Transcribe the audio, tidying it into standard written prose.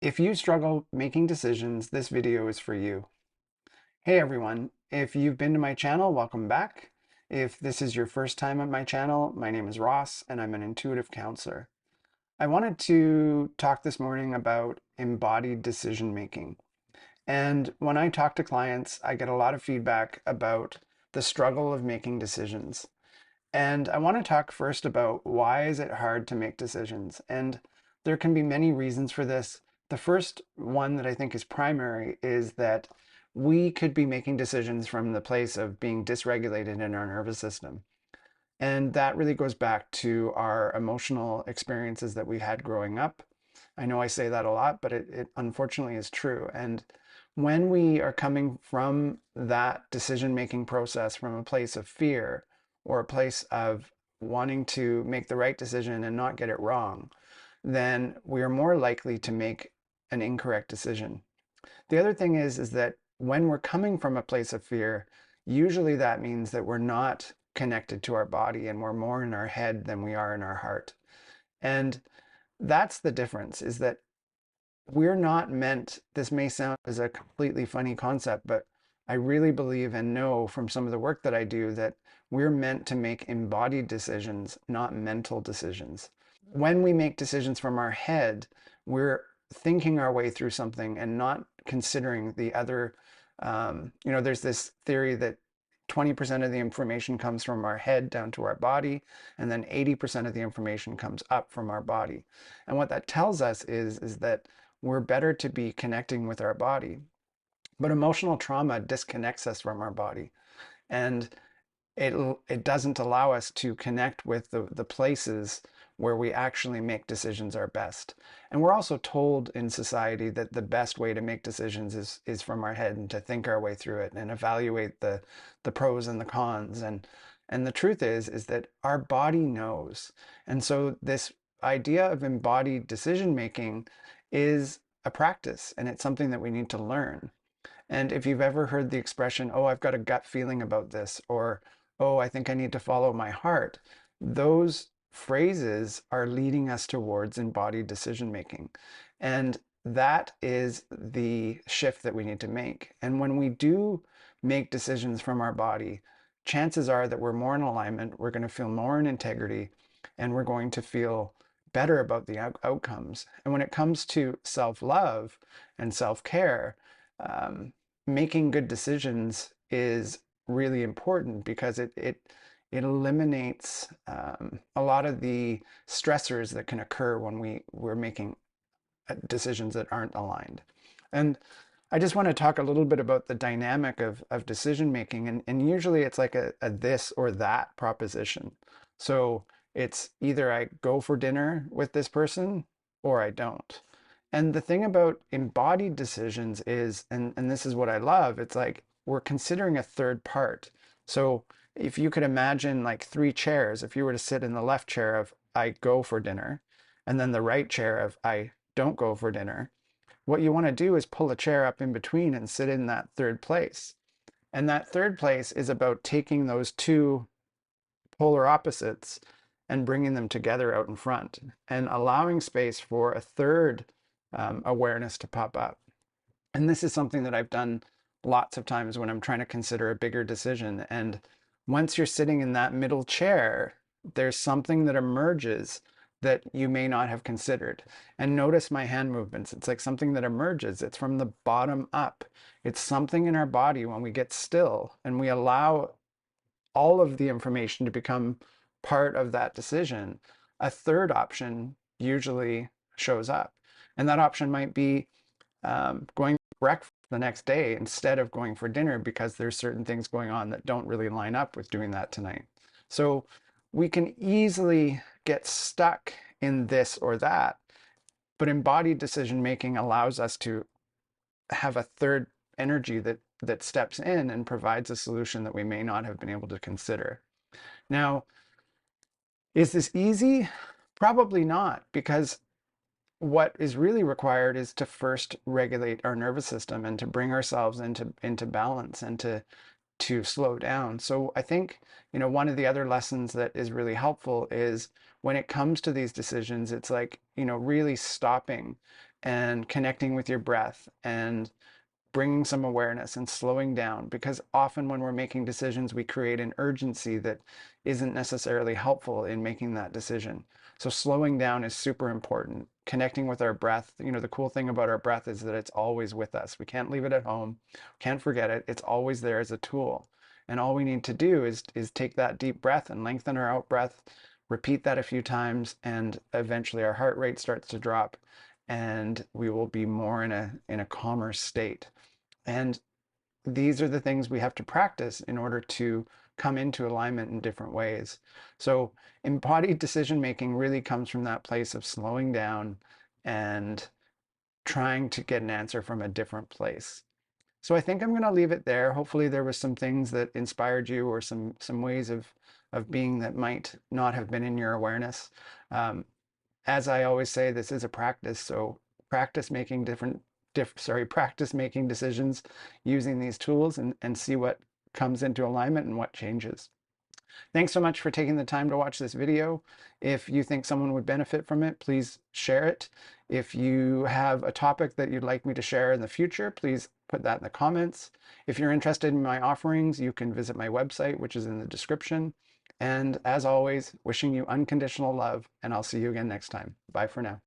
If you struggle making decisions, this video is for you. Hey everyone, if you've been to my channel, welcome back. If this is your first time at my channel, my name is Ross and I'm an intuitive counselor. I wanted to talk this morning about embodied decision making. And when I talk to clients, I get a lot of feedback about the struggle of making decisions. And I want to talk first about why is it hard to make decisions? And there can be many reasons for this. The first one that I think is primary is that we could be making decisions from the place of being dysregulated in our nervous system. And that really goes back to our emotional experiences that we had growing up. I know I say that a lot, but it unfortunately is true. And when we are coming from that decision-making process from a place of fear or a place of wanting to make the right decision and not get it wrong, then we are more likely to make an incorrect decision. The other thing is that when we're coming from a place of fear, usually that means that we're not connected to our body and we're more in our head than we are in our heart. And that's the difference, is that we're not meant, this may sound as a completely funny concept, but I really believe and know from some of the work that I do that we're meant to make embodied decisions, not mental decisions. When we make decisions from our head, we're thinking our way through something and not considering the other. There's this theory that 20% of the information comes from our head down to our body, and then 80% of the information comes up from our body. And what that tells us is that we're better to be connecting with our body. But emotional trauma disconnects us from our body. And it doesn't allow us to connect with the places where we actually make decisions are best. And we're also told in society that the best way to make decisions is from our head and to think our way through it and evaluate the pros and the cons. And the truth is that our body knows. And so this idea of embodied decision making is a practice, and it's something that we need to learn. And if you've ever heard the expression, oh, I've got a gut feeling about this, or oh, I think I need to follow my heart, those phrases are leading us towards embodied decision making. And that is the shift that we need to make. And when we do make decisions from our body, chances are that we're more in alignment, we're going to feel more in integrity, and we're going to feel better about the outcomes. And when it comes to self-love and self-care, making good decisions is really important because it eliminates a lot of the stressors that can occur when we're making decisions that aren't aligned. And I just want to talk a little bit about the dynamic of decision making. And usually it's like a this or that proposition. So it's either I go for dinner with this person or I don't. And the thing about embodied decisions is, and this is what I love, it's like we're considering a third part. So if you could imagine like three chairs, if you were to sit in the left chair of I go for dinner, and then the right chair of I don't go for dinner, what you want to do is pull a chair up in between and sit in that third place. And that third place is about taking those two polar opposites and bringing them together out in front and allowing space for a third awareness to pop up. And this is something that I've done lots of times when I'm trying to consider a bigger decision. And once you're sitting in that middle chair, there's something that emerges that you may not have considered. And notice my hand movements. It's like something that emerges. It's from the bottom up. It's something in our body when we get still and we allow all of the information to become part of that decision. A third option usually shows up. And that option might be going for breakfast the next day instead of going for dinner because there's certain things going on that don't really line up with doing that tonight. So we can easily get stuck in this or that, but embodied decision making allows us to have a third energy that steps in and provides a solution that we may not have been able to consider. Now, is this easy? Probably not, because what is really required is to first regulate our nervous system and to bring ourselves into balance and to slow down. So I think, one of the other lessons that is really helpful is when it comes to these decisions, it's like, really stopping and connecting with your breath and bringing some awareness and slowing down, because often when we're making decisions, we create an urgency that isn't necessarily helpful in making that decision. So slowing down is super important. Connecting with our breath. The cool thing about our breath is that it's always with us. We can't leave it at home, can't forget it. It's always there as a tool. And all we need to do is take that deep breath and lengthen our out breath, repeat that a few times, and eventually our heart rate starts to drop and we will be more in a calmer state. And these are the things we have to practice in order to come into alignment in different ways. So embodied decision making really comes from that place of slowing down and trying to get an answer from a different place. So I think I'm going to leave it there. Hopefully there was some things that inspired you, or some ways of being that might not have been in your awareness. As I always say, this is a practice. So practice making practice making decisions using these tools, and see what comes into alignment and what changes. Thanks so much for taking the time to watch this video. If you think someone would benefit from it, please share it. If you have a topic that you'd like me to share in the future, please put that in the comments. If you're interested in my offerings, you can visit my website, which is in the description. And as always, wishing you unconditional love, and I'll see you again next time. Bye for now.